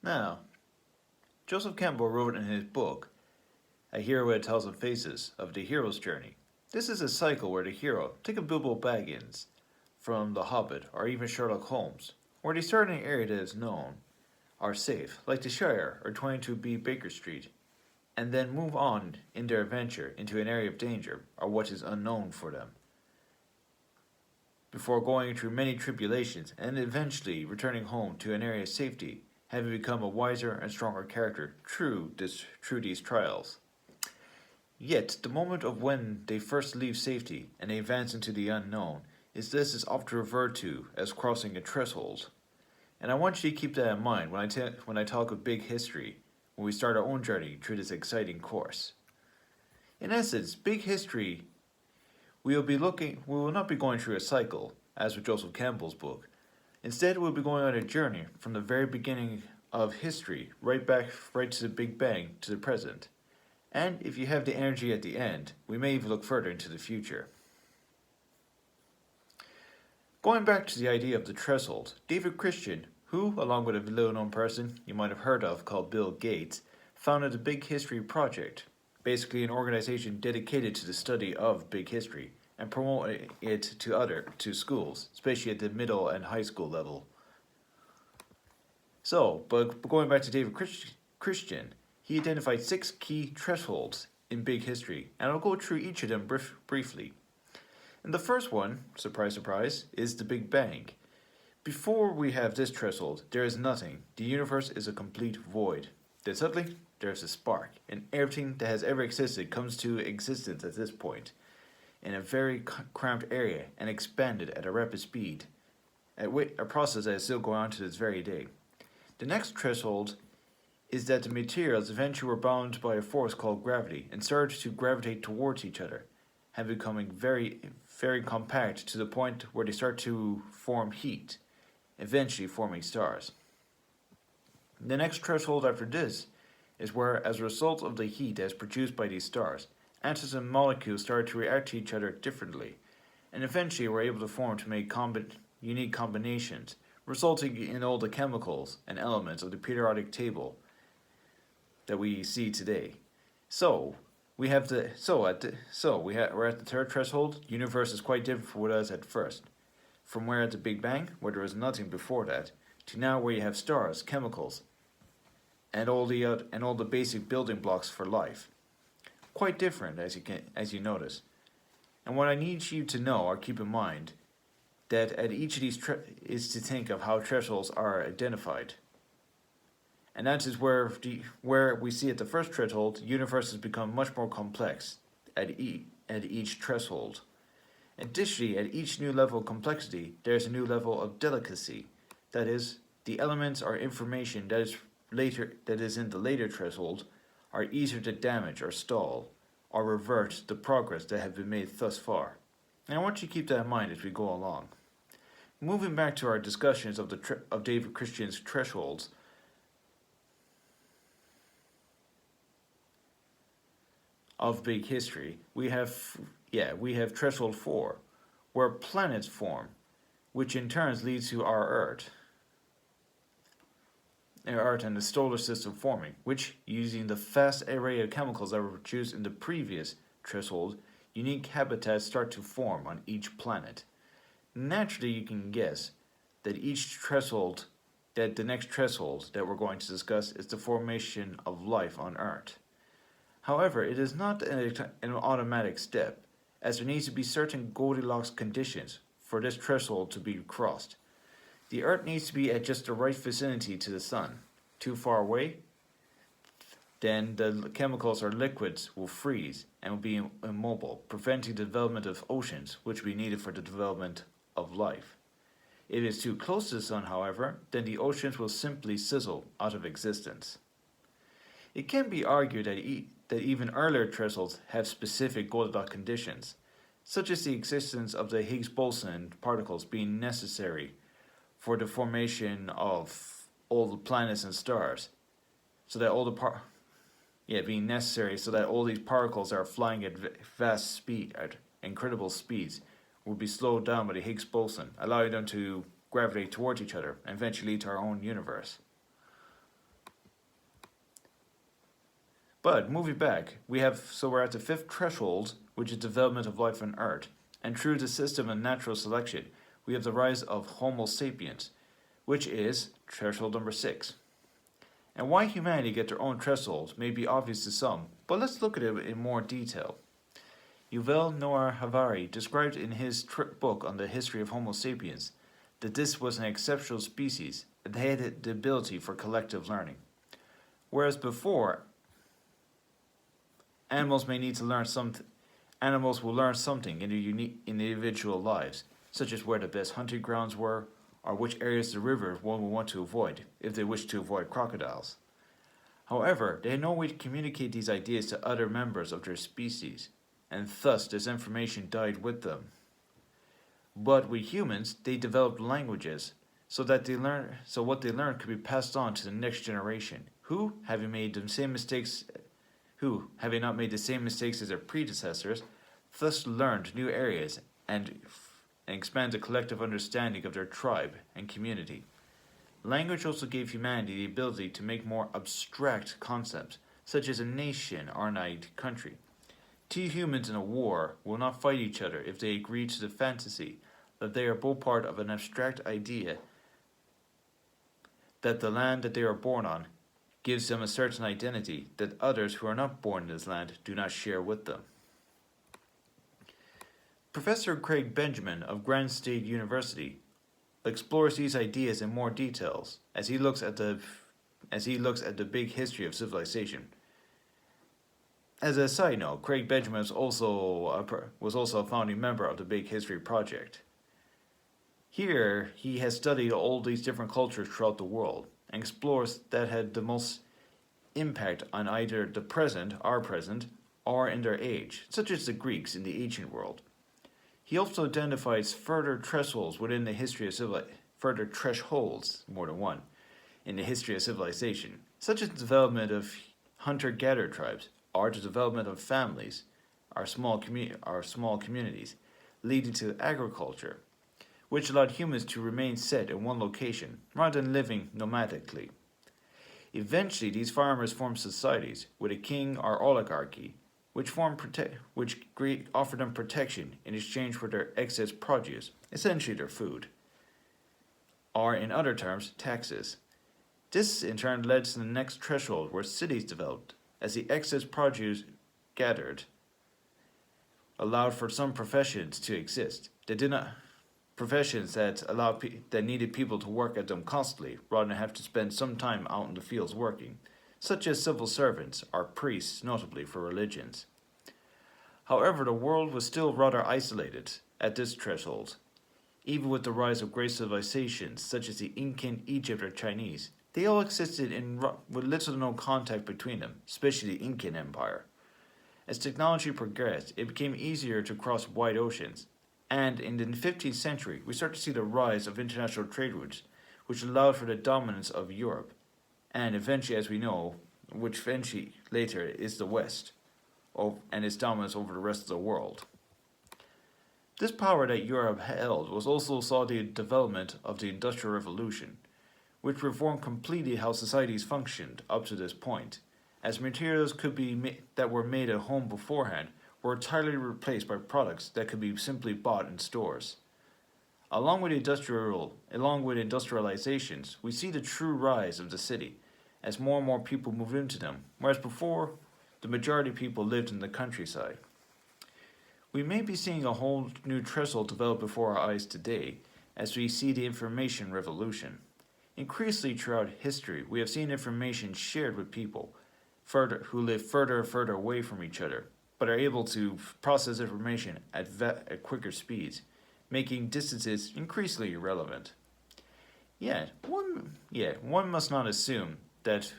Now, Joseph Campbell wrote in his book, A Hero at a Thousand Faces, of the hero's journey. This is a cycle where the hero, think of Bilbo Baggins from The Hobbit, or even Sherlock Holmes, where they start in an area that is known, are safe, like the Shire or 22B Baker Street, and then move on in their adventure into an area of danger or what is unknown for them, before going through many tribulations and eventually returning home to an area of safety, having become a wiser and stronger character through these trials. Yet, the moment of when they first leave safety and they advance into the unknown is often referred to as crossing a threshold. And I want you to keep that in mind when I talk of big history, when we start our own journey through this exciting course. In essence, big history, we will not be going through a cycle, as with Joseph Campbell's book. Instead, we'll be going on a journey from the very beginning of history, right to the Big Bang, to the present. And if you have the energy at the end, we may even look further into the future. Going back to the idea of the threshold, David Christian, who, along with a little known person you might have heard of called Bill Gates, founded the Big History Project, basically an organization dedicated to the study of big history and promoting it to schools, especially at the middle and high school level. So, but going back to David Christian, he identified 6 key thresholds in big history, and I'll go through each of them briefly. And the first one, surprise, surprise, is the Big Bang. Before we have this threshold, there is nothing. The universe is a complete void. Then suddenly, there's a spark, and everything that has ever existed comes to existence at this point, in a very cramped area and expanded at a rapid speed, a process that is still going on to this very day. The next threshold is that the materials eventually were bound by a force called gravity and started to gravitate towards each other, and becoming very, very compact to the point where they start to form heat, eventually forming stars. The next threshold after this is where, as a result of the heat that is produced by these stars, atoms and molecules start to react to each other differently, and eventually were able to form to make unique combinations, resulting in all the chemicals and elements of the periodic table that we see today. So we're at the third threshold. The universe is quite different from what it was at first. From where at the Big Bang, where there was nothing before that, to now where you have stars, chemicals, and all the basic building blocks for life. Quite different, as you notice. And what I need you to know or keep in mind that at each of these is to think of how thresholds are identified. And that is where we see at the first threshold, the universe has become much more complex at each threshold. Additionally, at each new level of complexity, there is a new level of delicacy. That is, the elements or information that is in the later threshold are easier to damage or stall or revert the progress that have been made thus far. And I want you to keep that in mind as we go along. Moving back to our discussions of David Christian's thresholds, of big history, we have threshold 4, where planets form, which in turn leads to our Earth and the solar system forming, which, using the vast array of chemicals that were produced in the previous threshold, unique habitats start to form on each planet. Naturally, you can guess that the next threshold that we're going to discuss is the formation of life on Earth. However, it is not an automatic step, as there needs to be certain Goldilocks conditions for this threshold to be crossed. The Earth needs to be at just the right vicinity to the Sun. Too far away, then the chemicals or liquids will freeze and will be immobile, preventing the development of oceans, which will be needed for the development of life. If it is too close to the Sun, however, then the oceans will simply sizzle out of existence. It can be argued that even earlier thresholds have specific Goldilocks conditions, such as the existence of the Higgs boson particles being necessary for the formation of all the planets and stars, so that all these particles are flying at vast speed, at incredible speeds, will be slowed down by the Higgs boson, allowing them to gravitate towards each other and eventually lead to our own universe. But moving back, we're at the fifth threshold, which is development of life on Earth, and through the system of natural selection, we have the rise of Homo sapiens, which is threshold number 6. And why humanity get their own thresholds may be obvious to some, but let's look at it in more detail. Yuval Noah Harari described in his book on the history of Homo sapiens that this was an exceptional species and they had the ability for collective learning. Whereas before, animals will learn something in their unique individual lives, such as where the best hunting grounds were, or which areas of the river one will want to avoid if they wish to avoid crocodiles. However, they had no way to communicate these ideas to other members of their species, and thus this information died with them. But with humans, they developed languages so what they learned could be passed on to the next generation, who, having not made the same mistakes as their predecessors, thus learned new areas and expand the collective understanding of their tribe and community. Language also gave humanity the ability to make more abstract concepts, such as a nation or an country. Two humans in a war will not fight each other if they agree to the fantasy that they are both part of an abstract idea that the land that they are born on gives them a certain identity that others who are not born in this land do not share with them. Professor Craig Benjamin of Grand State University explores these ideas in more details as he looks at the big history of civilization. As a side note, Craig Benjamin was also a founding member of the Big History Project. Here, he has studied all these different cultures throughout the world and explores that had the most impact on either the present, our present, or in their age, such as the Greeks in the ancient world. He also identifies further thresholds within the history of further thresholds, more than one, in the history of civilization, such as the development of hunter-gatherer tribes, or the development of families, our small communities, leading to agriculture, which allowed humans to remain set in one location rather than living nomadically. Eventually, these farmers formed societies with a king or oligarchy, which offered them protection in exchange for their excess produce, essentially their food, or in other terms, taxes. This in turn led to the next threshold where cities developed, as the excess produce gathered allowed for some professions to exist. Professions that needed people to work at them constantly rather than have to spend some time out in the fields working, such as civil servants or priests, notably for religions. However, the world was still rather isolated at this threshold. Even with the rise of great civilizations such as the Incan, Egypt, or Chinese, they all existed with little to no contact between them, especially the Incan Empire. As technology progressed, it became easier to cross wide oceans, and in the 15th century, we start to see the rise of international trade routes, which allowed for the dominance of Europe, and eventually, as we know, which eventually later is the West, and its dominance over the rest of the world. This power that Europe held was also saw the development of the Industrial Revolution, which reformed completely how societies functioned up to this point, as materials that were made at home beforehand were entirely replaced by products that could be simply bought in stores. Along with industrializations, we see the true rise of the city, as more and more people moved into them, whereas before, the majority of people lived in the countryside. We may be seeing a whole new threshold develop before our eyes today, as we see the information revolution. Increasingly throughout history, we have seen information shared with people who live further and further away from each other, but are able to process information at quicker speeds, making distances increasingly irrelevant. Yet, one must not assume that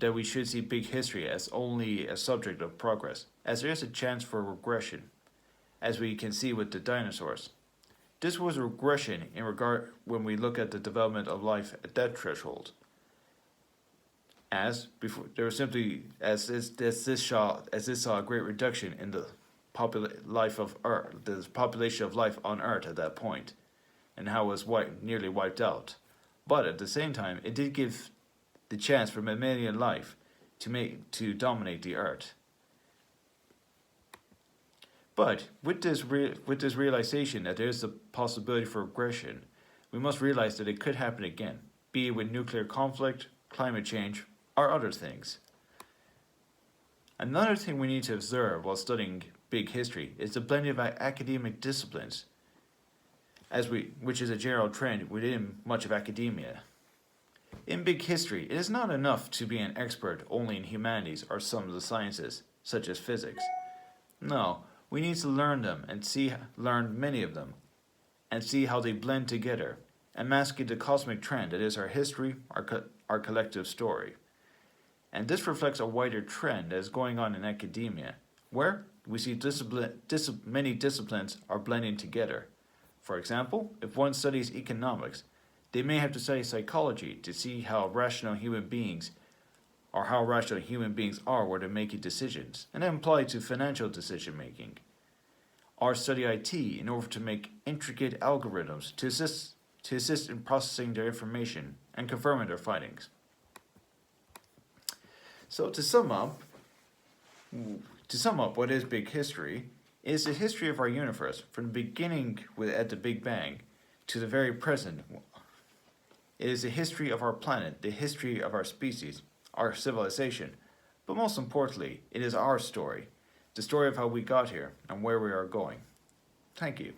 we should see big history as only a subject of progress, as there is a chance for regression, as we can see with the dinosaurs. This was a regression when we look at the development of life at that threshold. As before, there was simply this saw a great reduction in the population of life on Earth at that point, and how it was nearly wiped out. But at the same time, it did give the chance for mammalian life to dominate the earth. But with this realization that there is a possibility for regression, we must realize that it could happen again, be it with nuclear conflict, climate change, or other things. Another thing we need to observe while studying big history is the blending of academic disciplines, which is a general trend within much of academia. In big history, it is not enough to be an expert only in humanities or some of the sciences, such as physics. No, we need to learn them and learn many of them, and see how they blend together, and masking the cosmic trend that is our history, our collective story. And this reflects a wider trend that is going on in academia, where we see many disciplines are blending together. For example, if one studies economics, they may have to study psychology to see how rational human beings are when they're making decisions, and then apply to financial decision making. Or study IT in order to make intricate algorithms to assist in processing their information and confirming their findings. So to sum up what is big history is the history of our universe from the beginning at the Big Bang to the very present. It is the history of our planet, the history of our species, our civilization, but most importantly, it is our story, the story of how we got here and where we are going. Thank you.